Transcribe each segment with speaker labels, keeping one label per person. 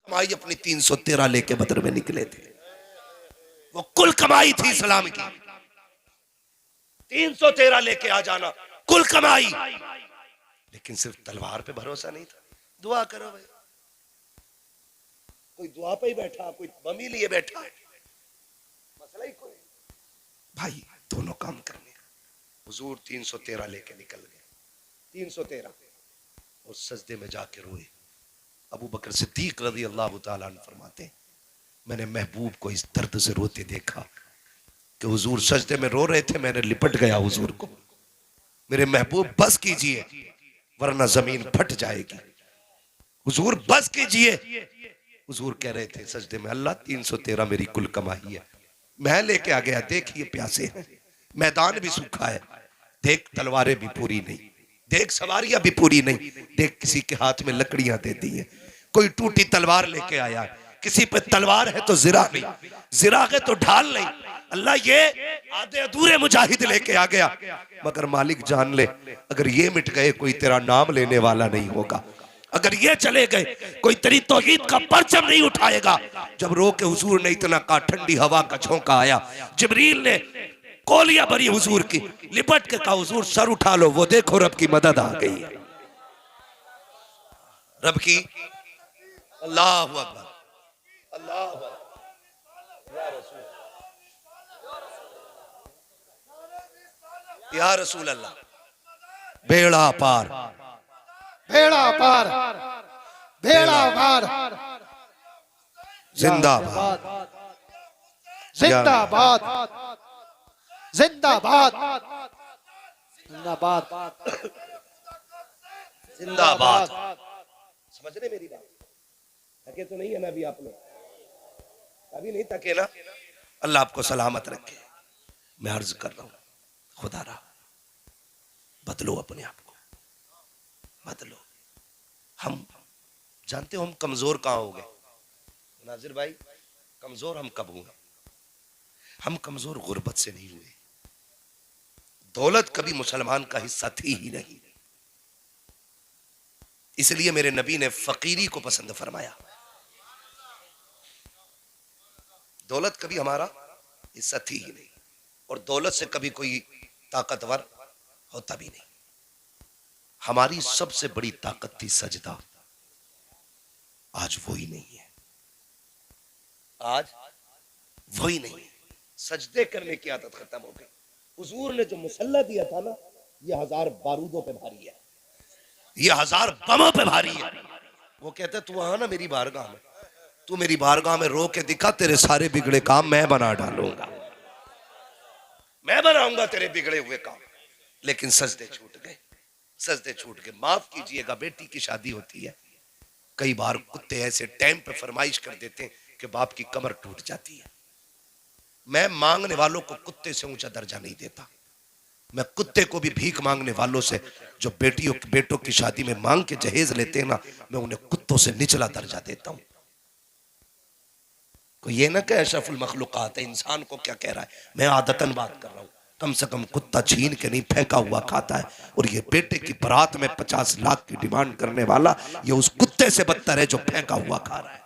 Speaker 1: कमाई अपनी 313 लेके बदर में निकले थे। वो कुल कमाई थी इस्लाम की, 313 लेके आ जाना कुल कमाई। लेकिन सिर्फ तलवार पे भरोसा नहीं था। दुआ करो भाई, कोई दुआ पे ही बैठा, कोई बमी लिए बैठा है, मसला ही कोई भाई, दोनों काम करने का। हुजूर 313 लेके निकल गए, 313, और सजदे में जाके रोए। अबू बकर सिद्दीक रज़ी अल्लाह तआला अन्हु फरमाते हैं, मैंने महबूब को इस दर्द से रोते देखा कि हुजूर सजदे में रो रहे थे, मैंने लिपट गया हुजूर को, मेरे महबूब बस कीजिए वरना जमीन फट जाएगी, हुजूर बस कीजिए। हुजूर कह रहे थे सजदे में, अल्लाह 313 मेरी कुल कमाई है, मैं लेके आ गया, देखिए प्यासे हैं, मैदान भी सूखा है, देख तलवारें भी पूरी नहीं, देख सवारियां भी पूरी नहीं, देख किसी के हाथ में लकड़ियां दे दी है, कोई टूटी तलवार लेके आया, किसी पे तलवार है तो जिरा नहीं, जिरा है तो ढाल नहीं। अल्लाह ये आधे अधूरे मुजाहिद लेके आ गया, मगर मालिक जान ले अगर ये मिट गए कोई तेरा नाम लेने वाला नहीं होगा, अगर ये चले गए कोई तेरी तौहीद का परचम नहीं उठाएगा। जब रो के हुजूर ने इतना कहा, ठंडी हवा का झोंका आया, जिब्रील ने कोलियां भरी हुजूर की, लिपट के कहा हुजूर सर उठा लो, वो देखो रब की मदद आ गई है, रब की। अल्लाह अकबर, अल्लाह अकबर, या रसूल अल्लाह, बेड़ा पार,
Speaker 2: भेड़ा पार, भेड़ा पार,
Speaker 1: जिंदाबाद,
Speaker 2: जिंदाबाद, जिंदाबाद, जिंदाबाद,
Speaker 1: जिंदाबाद। समझ रहे मेरी बात? थके तो नहीं है ना अभी आप लोग? अभी नहीं थके ना? अल्लाह आपको सलामत रखे। मैं अर्ज कर रहा हूं, खुदा रहा बदलो अपने आप को, बदलो। हम जानते हो हम कमजोर कहां हो गए नाजिर भाई? कमजोर हम कब हुए? हम कमजोर गुर्बत से नहीं हुए, दौलत कभी मुसलमान का हिस्सा थी ही नहीं, इसलिए मेरे नबी ने फकीरी को पसंद फरमाया। दौलत कभी हमारा हिस्सा थी ही नहीं, और दौलत से कभी कोई ताकतवर होता भी नहीं। हमारी सबसे बड़ी ताकत थी सजदा, आज वो ही नहीं है, आज वो ही नहीं है। सजदे करने की आदत खत्म हो गई। हुजूर ने जो मुसल्ला दिया था ना, ये 1000 बारूदों पे भारी है, ये 1000 बमों पे भारी है। वो कहते तू आ ना मेरी बारगाह में, तू मेरी बारगाह में रो के दिखा, तेरे सारे बिगड़े काम मैं बना डालूंगा, मैं बनाऊंगा तेरे बिगड़े हुए काम। लेकिन सजदे छूट गए, सजदे छूट गए। माफ कीजिएगा, बेटी की शादी होती है, कई बार कुत्ते ऐसे टाइम पे फरमाइश कर देते हैं कि बाप की कमर टूट जाती है। मैं मांगने वालों को कुत्ते से ऊंचा दर्जा नहीं देता, मैं कुत्ते को भी भीख मांगने वालों से जो बेटों की शादी में मांग के जहेज लेते हैं ना, मैं उन्हें कुत्तों से निचला दर्जा देता हूं। कोई ये ना कहे अशरफुल मखलूकात है, इंसान को क्या कह रहा है, मैं आदतन बात कर रहा हूं। कम से कम कुत्ता छीन के नहीं फेंका हुआ खाता है, और ये बेटे की बारात में 50 लाख की डिमांड करने वाला, ये उस कुत्ते से बदतर है जो फेंका हुआ खा रहा है।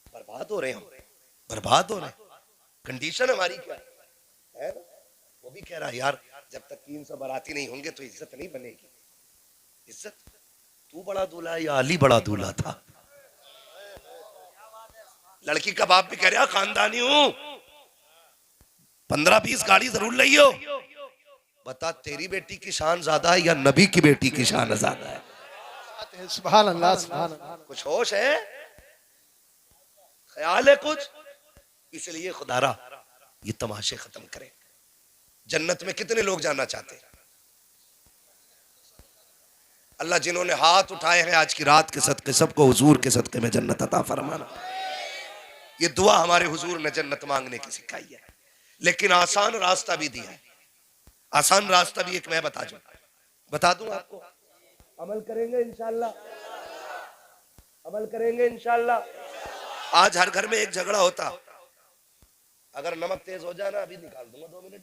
Speaker 1: बर्बाद हो रहे हैं हम, बर्बाद हो रहे हैं। कंडीशन हमारी क्या है ना? वो भी कह रहा है यार, जब तक 300 बाराती नहीं होंगे तो इज्जत नहीं बनेगी। इज्जत तू बड़ा दूल्हा या अली बड़ा दूल्हा था? लड़की का बाप भी कह रहा खानदानी हूं, 15-20 गाड़ी जरूर लियो। बता तेरी बेटी की शान ज्यादा है या नबी की बेटी की शान ज्यादा है?
Speaker 2: सुभान अल्लाह, सुभान अल्लाह।
Speaker 1: कुछ होश है, ख्याल है कुछ? इसलिए खुदारा ये तमाशे खत्म करें। जन्नत में कितने लोग जाना चाहते हैं? अल्लाह जिन्होंने हाथ उठाए हैं आज की रात के सदके सबको हुजूर के सदके में जन्नत अता फरमाना। ये दुआ हमारे हुजूर ने जन्नत मांगने की सिखाई है, लेकिन आसान रास्ता भी दिया है। आसान रास्ता भी एक मैं बता दूं आपको, अमल करेंगे इंशाल्लाह, अमल करेंगे इंशाल्लाह। आज हर घर में एक झगड़ा होता, अगर नमक तेज हो जाए ना, अभी निकाल दूंगा 2 मिनट,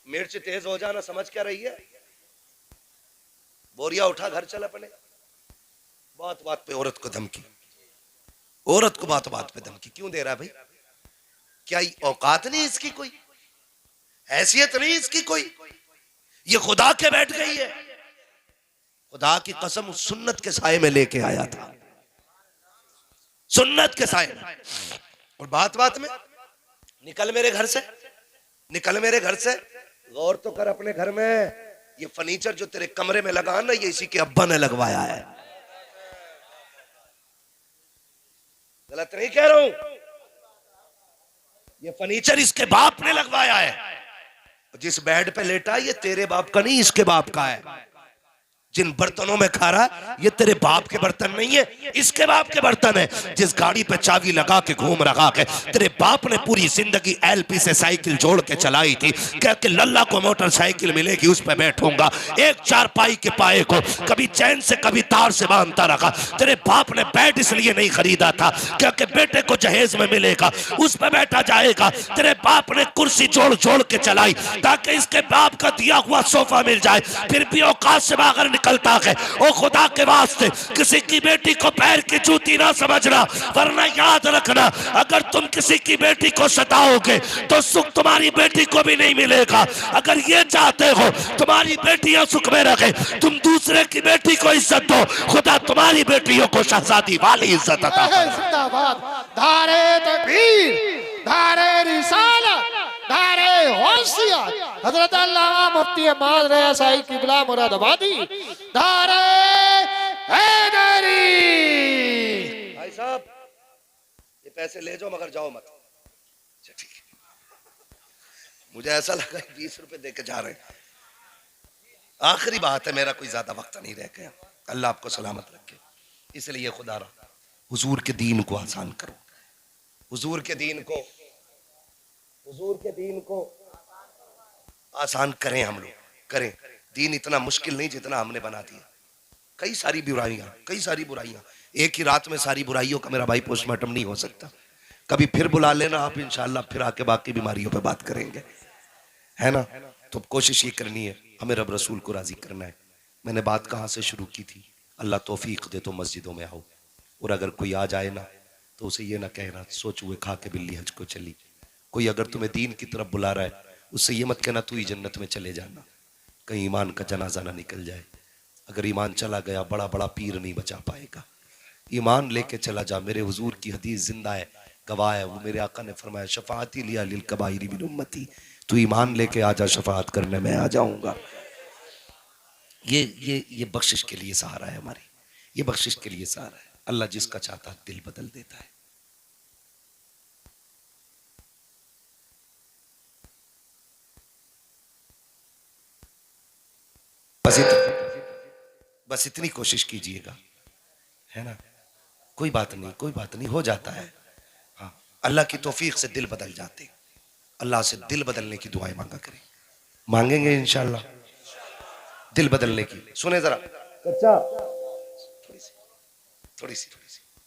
Speaker 1: मिर्च तेज हो जाना, समझ क्या रही है, बोरिया उठा, घर चल अपने। बात बात पे औरत को धमकी, औरत को बात बात पे धमकी क्यों दे रहा है भाई? क्या औकात नहीं इसकी, कोई हैसियत नहीं इसकी कोई? ये खुदा के बैठ गई है। खुदा की कसम सुन्नत के साए में लेके आया था, सुन्नत के साए में। और बात बात में निकल मेरे घर से, निकल मेरे घर से। गौर तो कर अपने घर में, ये फर्नीचर जो तेरे कमरे में लगा ना, ये इसी के अब्बा ने लगवाया है। गलत नहीं कह रहा हूं, ये फर्नीचर इसके बाप ने लगवाया है। जिस बेड पे लेटा ये तेरे बाप का नहीं, इसके बाप का है। जिन बर्तनों में खा रहा है ये तेरे बाप के बर्तन नहीं है, इसके बाप के बर्तन है। जिस गाड़ी पे चाबी लगा के घूम रहा है, तेरे बाप ने पूरी जिंदगी एलपी से साइकिल जोड़ के चलाई थी, कह के लल्ला को मोटरसाइकिल मिलेगी उस पे बैठूंगा। एक चारपाई के पाए को कभी चैन से कभी तार से बांधता रखा। तेरे बाप ने बेड इसलिए नहीं खरीदा था क्योंकि बेटे को जहेज में मिलेगा, उस पे बैठा जाएगा। तेरे बाप ने कुर्सी जोड़ जोड़ के चलाई ताकि इसके बाप का दिया हुआ सोफा मिल जाए, फिर भी औकात से बाहर निकलता है। ओ खुदा के वास्ते किसी की बेटी को पैर की जूती ना समझना, वरना याद रखना अगर तुम किसी की बेटी को सताओगे तो सुख तुम्हारी बेटी को भी नहीं मिलेगा। अगर ये चाहते हो तुम्हारी बेटियां सुख में रहे, तुम दूसरे की बेटी को इज्जत दो, खुदा तुम्हारी बेटियों को शहजादी वाली इज्जत अता फरमाए।
Speaker 2: धारे तकबीर, धारे रिसालत, धारे होशियार, हजरत अल्लामा मुफ्ती अहमद रज़ा साईं किबला मुरादाबादी, धारे हैदरी।
Speaker 1: भाई साहब ये पैसे ले जाओ मगर जाओ मत। ठीक है, मुझे ऐसा लगा 20 रुपए दे के जा रहे हैं। आखिरी बात है, मेरा कोई ज्यादा वक्त नहीं रह गया। अल्लाह आपको सलामत रखे। इसलिए खुदा रहा हुजूर के दीन को आसान करो, हुजूर के दीन को, हुजूर के दीन को आसान करें। हम लोग करें। दीन इतना मुश्किल नहीं जितना हमने बना दिया। कई सारी बुराइयां, कई सारी बुराइयां। एक ही रात में सारी बुराइयों का मेरा भाई पोस्टमार्टम नहीं हो सकता। कभी फिर बुला लेना आप, इंशाल्लाह फिर आके बाकी बीमारियों पे बात करेंगे, है ना? तो कोशिश ये करनी है, हमें रब रसूल को राजी करना है। मैंने बात कहाँ से शुरू की थी? अल्लाह तौफीक दे तो मस्जिदों में आओ, और अगर कोई आ जाए ना तो उसे ये ना कहना सोच हुए खा के बिल्ली हज को चली। कोई अगर तुम्हें दीन की तरफ बुला रहा है उससे ये मत कहना तू ही जन्नत में चले जाना, कहीं ईमान का जनाजा ना निकल जाए। अगर ईमान चला गया बड़ा बड़ा पीर नहीं बचा पाएगा। ईमान लेके चला जा। मेरे हुजूर की हदीस जिंदा है, गवाह है। वो मेरे आका ने फरमाया शफाअती लिया लिल कबाइरी मिन उम्मती, तू ईमान लेके आ जा, शफाअत करने मैं आ जाऊंगा। ये बख्शिश के लिए सहारा है हमारी, ये बख्शिश के लिए सहारा है। अल्लाह जिसका चाहता है दिल बदल देता है। बस इतनी कोशिश कीजिएगा, है ना? कोई बात नहीं, कोई बात नहीं, हो जाता है। हाँ, अल्लाह की तौफीक से दिल बदल जाते। अल्लाह से दिल बदलने की दुआएं मांगा करें, मांगेंगे इंशाल्लाह दिल बदलने की। सुने जरा अच्छा, थोड़ी सी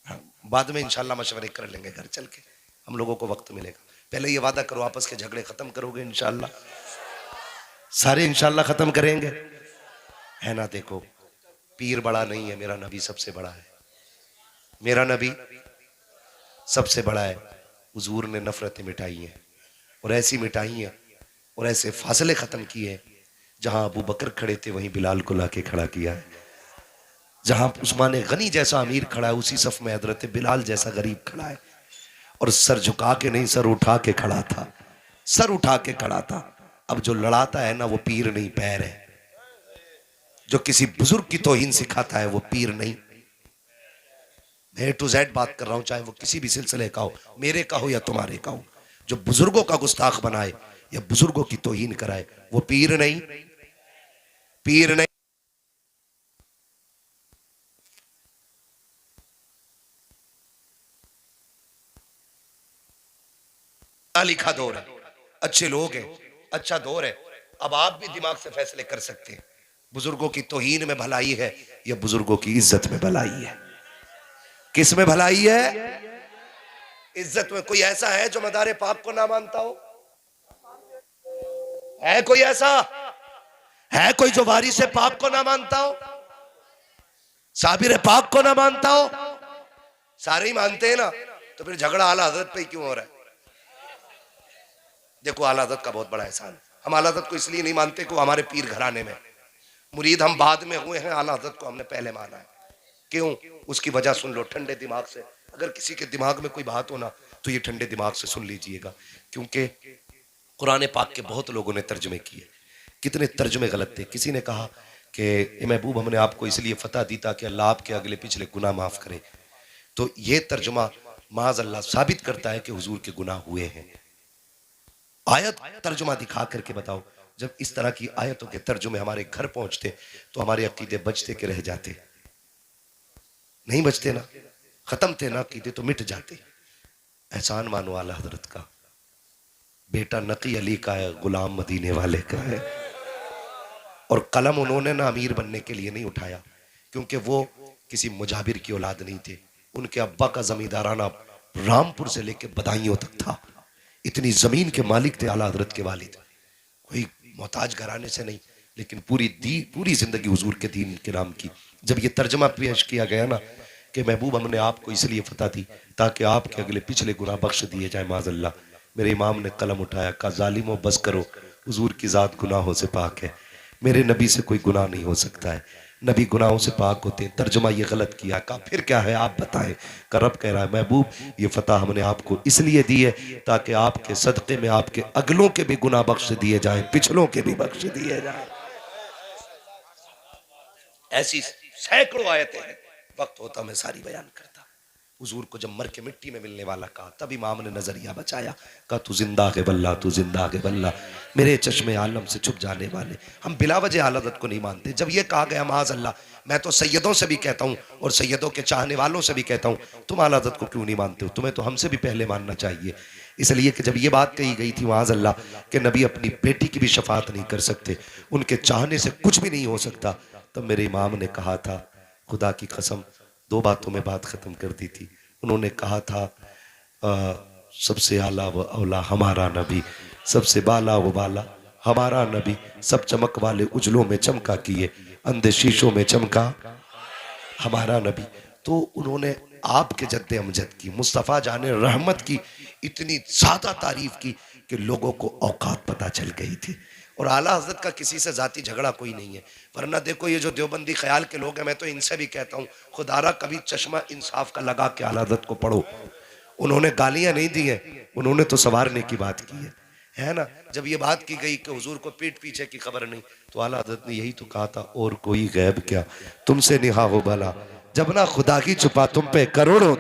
Speaker 1: हाँ, बाद में इंशाल्लाह मशवरे कर लेंगे घर चल के, हम लोगों को वक्त मिलेगा। पहले ये वादा करो आपस के झगड़े खत्म करोगे इंशाल्लाह, सारे इंशाल्लाह खत्म करेंगे, है ना? देखो पीर बड़ा नहीं है, मेरा नबी सबसे बड़ा है। मेरा नबी सबसे बड़ा है। हुजूर ने नफरतें मिटाई हैं, और ऐसी मिटाई हैं और ऐसे फासले खत्म किए, जहां अबू बकर खड़े थे वहीं बिलाल को लाके खड़ा किया है। जहां उस्मान गनी जैसा अमीर खड़ा है उसी सफ में हजरत बिलाल जैसा गरीब खड़ा है, और सर झुका के नहीं सर उठा के खड़ा था, सर उठा के खड़ा था। अब जो लड़ाता है ना वो पीर नहीं पैर है, जो किसी बुजुर्ग की तौहीन सिखाता है वो पीर नहीं। मैं A to Z बात कर रहा हूं, चाहे वो किसी भी सिलसिले का हो, मेरे का हो या तुम्हारे का हो। जो बुजुर्गों का गुस्ताख बनाए या बुजुर्गों की तौहीन कराए वो पीर नहीं, पीर नहीं। लिखा दौर है, अच्छे लोग हैं, अच्छा दौर है। अब आप भी दिमाग से फैसले कर सकते हैं, बुजुर्गों की तौहीन में भलाई है या बुजुर्गों की इज्जत में भलाई है? किस में भलाई है? इज्जत में। कोई ऐसा है जो मदारे पाक को ना मानता हो? है कोई ऐसा? है कोई जो वारिस पाक को ना मानता हो? साबिर पाक को ना मानता हो, सारे ही मानते हैं ना, तो फिर झगड़ा आला हजरत पे क्यों हो रहा है? देखो आला हजरत का बहुत बड़ा एहसान। हम आला हजरत को इसलिए नहीं मानते कि वो हमारे पीर घराने में, मुरीद हम बाद में हुए हैं, आला हजरत को हमने पहले माना है। क्यों? उसकी वजह सुन लो ठंडे दिमाग से। अगर किसी के दिमाग में कोई बात हो ना तो ये ठंडे दिमाग से सुन लीजिएगा, क्योंकि कुरान पाक के बहुत लोगों ने तर्जुमे किए, कितने तर्जुमे गलत थे। किसी ने कहा कि ए महबूब हमने आपको इसलिए फतह दी ताकि अल्लाह आपके अगले पिछले गुनाह माफ करे। तो ये तर्जुमा माज अल्लाह साबित करता है कि हुजूर के गुनाह हुए हैं। आयत तर्जुमा दिखा करके बताओ। जब इस तरह की आयतों के तर्जुमे हमारे घर पहुंचते तो हमारे अकीदे बचते के रह जाते? नहीं बचते ना, खत्म थे ना अकीदे तो मिट जाते। एहसान मानो आला हजरत का, बेटा नकी अली का है, गुलाम मदीने वाले का है। और कलम उन्होंने ना अमीर बनने के लिए नहीं उठाया, क्योंकि वो किसी मुजाबिर की औलाद नहीं थे। उनके अब्बा का जमींदाराना रामपुर से लेके बदायूं तक था। इतनी जमीन के मालिक थे आला हजरत के वालिद, कोई मोहताज घराने से नहीं, लेकिन पूरी जिंदगी हुजूर के दीन के नाम की। जब ये तर्जमा पेश किया गया ना कि महबूब हमने आपको इसलिए फतह दी ताकि आपके अगले पिछले गुनाह बख्श दिए जाए माज़अल्लाह, मेरे इमाम ने कलम उठाया, कहा जालिमो बस करो, हुजूर की जात गुनाहों से पाक है, मेरे नबी से कोई गुनाह नहीं हो सकता है, नबी गुनाहों से पाक होते हैं। तर्जुमा ये गलत किया। कहा फिर क्या है आप बताएं? का रब कह रहा है महबूब ये फतह हमने आपको इसलिए दी है ताकि आपके सदक़े में आपके अगलों के भी गुनाह बख्श दिए जाएं, पिछलों के भी बख्श दिए जाएं। ऐसी सैकड़ों आयतें हैं, वक्त होता मैं सारी बयान करता। हुजूर को जब मर के मिट्टी में मिलने वाला कहा, तब इमाम ने नजरिया बचाया, कहा तू जिंदा है बल्ला, तू जिंदा है बल्ला, मेरे चश्मे आलम से छुप जाने वाले। हम बिला वजह हालत को नहीं मानते। जब ये कहा गया माज़ अल्लाह, मैं तो सैयदों से भी कहता हूँ और सैयदों के चाहने वालों से भी कहता हूँ, तुम आला हज़रत को क्यों नहीं मानते हो? तुम्हें तो हमसे भी पहले मानना चाहिए। इसलिए कि जब ये बात कही गई थी माज़ अल्लाह कि नबी अपनी बेटी की भी शफात नहीं कर सकते, उनके चाहने से कुछ भी नहीं हो सकता, तब मेरे इमाम ने कहा था, खुदा की कसम दो बातों में बात खत्म कर दी थी। उन्होंने कहा था सबसे आला व औला हमारा नबी, सबसे बाला व बाला हमारा नबी, सब चमक वाले उजलों में चमका किए, अंधे शीशों में चमका हमारा नबी। तो उन्होंने आपके जद्दे अमजद की, मुस्तफ़ा जाने रहमत की इतनी ज़्यादा तारीफ की कि लोगों को औकात पता चल गई थी। और आला हजरत का किसी से जाती झगड़ा कोई नहीं है। वरना देखो ये जो देवबंदी ख्याल के लोग हैं, मैं तो इनसे भी कहता हूँ खुदारा कभी चश्मा इंसाफ का लगा के आला हजरत को पढ़ो। उन्होंने गालियां नहीं दी हैं, उन्होंने तो संवारने की बात की है ना। जब ये बात की गई कि हुजूर को पीठ पीछे की खबर नहीं, तो आला हजरत ने यही तो कहा था, और कोई गैब क्या तुमसे निहा हो भला, जब ना खुदा की छुपा तुम पे करोड़ों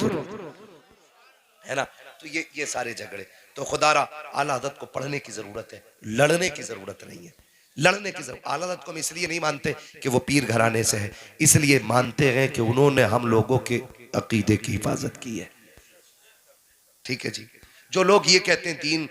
Speaker 1: है ना। तो ये सारे झगड़े तो खुदारा आला हज़रत को पढ़ने की जरूरत है, लड़ने की जरूरत नहीं है। लड़ने की जरूरत, आला हज़रत को हम इसलिए नहीं मानते कि वो पीर घराने से है, इसलिए मानते हैं कि उन्होंने हम लोगों के अकीदे की हिफाजत की है। ठीक है जी। जो लोग ये कहते हैं दीन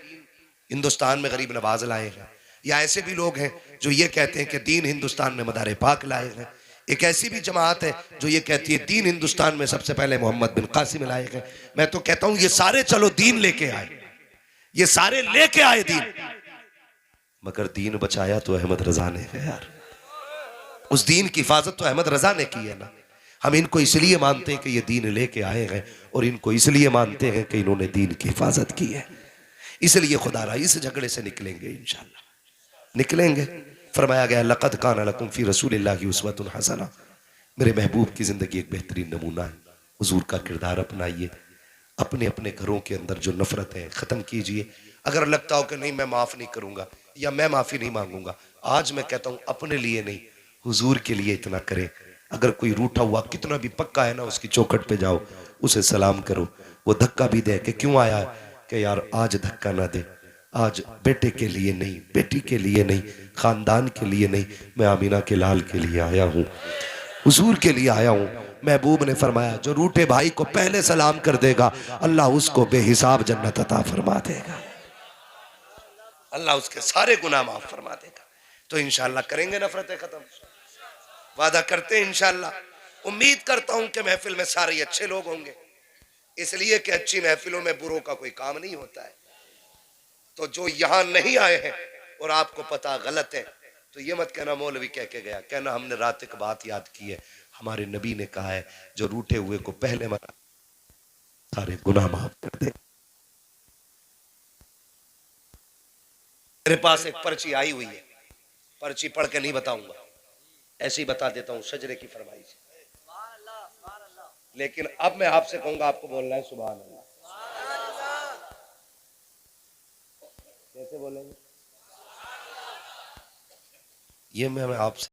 Speaker 1: हिंदुस्तान में गरीब नवाज लाए हैं, या ऐसे भी लोग हैं जो ये कहते हैं कि दीन हिंदुस्तान में मदार पाक लाए हैं। एक ऐसी भी जमात है जो ये कहती है दीन हिंदुस्तान में सबसे पहले मोहम्मद बिन कासिम लाए हैं। मैं तो कहता हूं ये सारे चलो दीन लेके आए, ये सारे लेके आए दीन, मगर दीन बचाया तो अहमद रजा ने है यार। उस दीन की हिफाजत तो अहमद रजा ने की है ना। हम इनको इसलिए मानते हैं कि ये दीन लेके आए हैं, और इनको इसलिए मानते हैं कि इन्होंने दीन की हिफाजत की है। इसलिए खुदारा इस झगड़े से निकलेंगे, इंशाअल्लाह निकलेंगे। फरमाया गया लक़द काना लकुम फ़ी रसूलिल्लाहि उस्वतुन हसना, मेरे महबूब की ज़िंदगी एक बेहतरीन नमूना है। हुजूर का किरदार अपनाइए, अपने अपने घरों के अंदर जो नफरत है ख़त्म कीजिए। अगर लगता हो कि नहीं मैं माफ़ नहीं करूँगा या मैं माफ़ी नहीं मांगूंगा, आज मैं कहता हूँ अपने लिए नहीं हुजूर के लिए इतना करें। अगर कोई रूठा हुआ कितना भी पक्का है ना, उसकी चौखट पे जाओ, उसे सलाम करो। वो धक्का भी दे कि क्यों आया कि यार आज धक्का ना दे, आज बेटे के लिए नहीं, बेटी के लिए नहीं, खानदान के लिए नहीं, मैं आमीना के लाल के लिए आया हूँ, हुजूर के लिए आया हूँ। महबूब ने फरमाया जो रूठे भाई को पहले सलाम कर देगा अल्लाह उसको बेहिसाब जन्नत अता फरमा देगा, अल्लाह उसके सारे गुनाह माफ फरमा देगा। तो इंशाअल्लाह करेंगे नफरतें खत्म, वादा करते हैं इंशाअल्लाह। उम्मीद करता हूं कि महफिल में सारे अच्छे लोग होंगे, इसलिए कि अच्छी महफिलों में बुरों का कोई काम नहीं होता है। तो जो यहां नहीं आए हैं और आपको पता गलत है, तो ये मत कहना मौलवी कह के गया, कहना हमने रात एक बात याद की है, हमारे नबी ने कहा है जो रूठे हुए को पहले मना सारे गुनाह माफ कर दे। मेरे पास एक पर्ची आई हुई है, पर्ची पढ़ के नहीं बताऊंगा, ऐसे ही बता देता हूं शजरे की फरमाइश। लेकिन अब मैं आपसे कहूंगा, आपको बोलना है सुभान अल्लाह। कैसे बोलेंगे? ये मैं आपसे